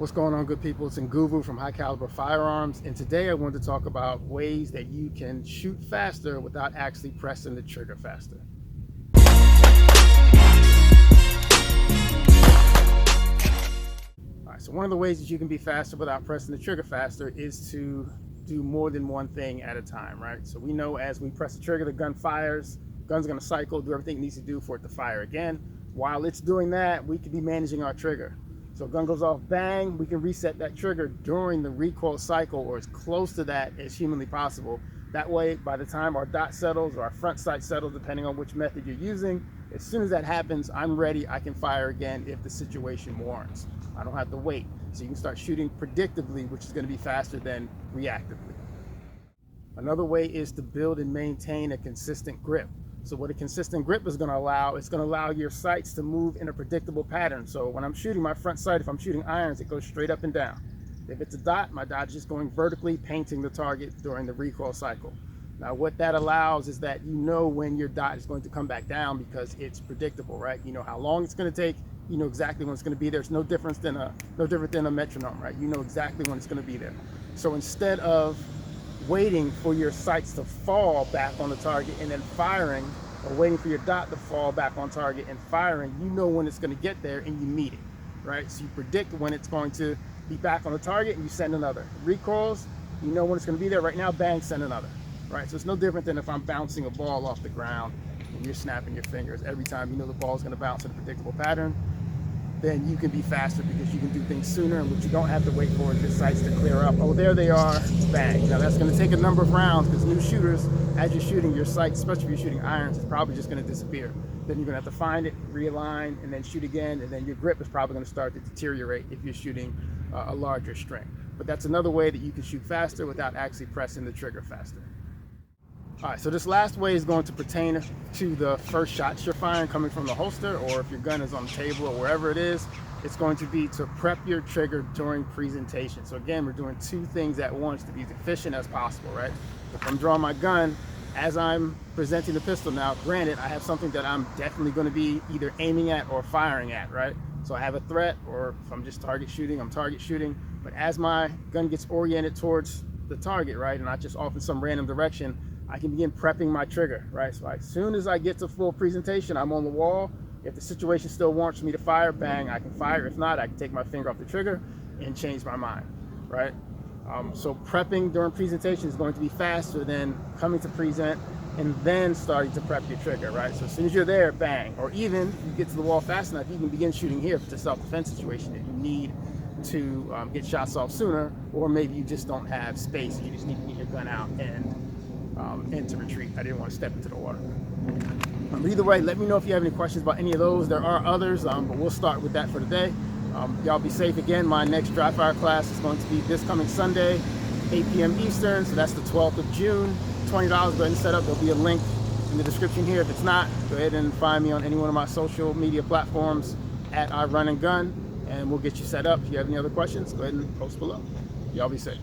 What's going on, good people? It's Nguvu from High Caliber Firearms, and today I wanted to talk about ways that you can shoot faster without actually pressing the trigger faster. Alright, so one of the ways that you can be faster without pressing the trigger faster is to do more than one thing at a time, right? So we know as we press the trigger, the gun fires, gun's gonna cycle, do everything it needs to do for it to fire again. While it's doing that, we could be managing our trigger. So gun goes off, bang, we can reset that trigger during the recoil cycle or as close to that as humanly possible. That way, by the time our dot settles or our front sight settles, depending on which method you're using, as soon as that happens, I'm ready, I can fire again if the situation warrants. I don't have to wait. So you can start shooting predictably, which is gonna be faster than reactively. Another way is to build and maintain a consistent grip. So what a consistent grip is going to allow, it's going to allow your sights to move in a predictable pattern. So when I'm shooting my front sight, if I'm shooting irons, it goes straight up and down. If it's a dot, my dot is just going vertically, painting the target during the recoil cycle. Now what that allows is that you know when your dot is going to come back down because it's predictable, right? You know how long it's going to take, you know exactly when it's going to be there. It's no different than a metronome, right? You know exactly when it's going to be there. So instead of waiting for your sights to fall back on the target and then firing, or waiting for your dot to fall back on target and firing, you know when it's going to get there and you meet it, right? So you predict when it's going to be back on the target and you send another. Recoils, you know when it's going to be there. Right now, bang, send another, right? So it's no different than if I'm bouncing a ball off the ground and you're snapping your fingers. Every time you know the ball is going to bounce in a predictable pattern, then you can be faster because you can do things sooner, and what you don't have to wait for is your sights to clear up. Oh, there they are, bang. Now that's gonna take a number of rounds because new shooters, as you're shooting, your sights, especially if you're shooting irons, is probably just gonna disappear. Then you're gonna have to find it, realign, and then shoot again, and then your grip is probably gonna start to deteriorate if you're shooting a larger string. But that's another way that you can shoot faster without actually pressing the trigger faster. All right, so this last way is going to pertain to the first shots you're firing coming from the holster, or if your gun is on the table or wherever it is, it's going to be to prep your trigger during presentation. So again, we're doing two things at once to be as efficient as possible, right? If I'm drawing my gun, as I'm presenting the pistol now, granted, I have something that I'm definitely going to be either aiming at or firing at, right? So I have a threat, or if I'm just target shooting, I'm target shooting. But as my gun gets oriented towards the target, right, and not just off in some random direction, I can begin prepping my trigger, right? So as soon as I get to full presentation, I'm on the wall. If the situation still wants me to fire, bang, I can fire. If not, I can take my finger off the trigger and change my mind, right? So prepping during presentation is going to be faster than coming to present and then starting to prep your trigger, right? So as soon as you're there, bang. Or even if you get to the wall fast enough, you can begin shooting here if it's a self-defense situation that you need to get shots off sooner, or maybe you just don't have space. You just need to get your gun out and to retreat. I didn't want to step into the water. Either way, let me know if you have any questions about any of those. There are others, but we'll start with that for today. Y'all be safe. Again, my next dry fire class is going to be this coming Sunday, 8 p.m. Eastern, so that's the 12th of June. $20, go ahead and set up. There'll be a link in the description here. If it's not, go ahead and find me on any one of my social media platforms at @RunandGun, and we'll get you set up. If you have any other questions, go ahead and post below. Y'all be safe.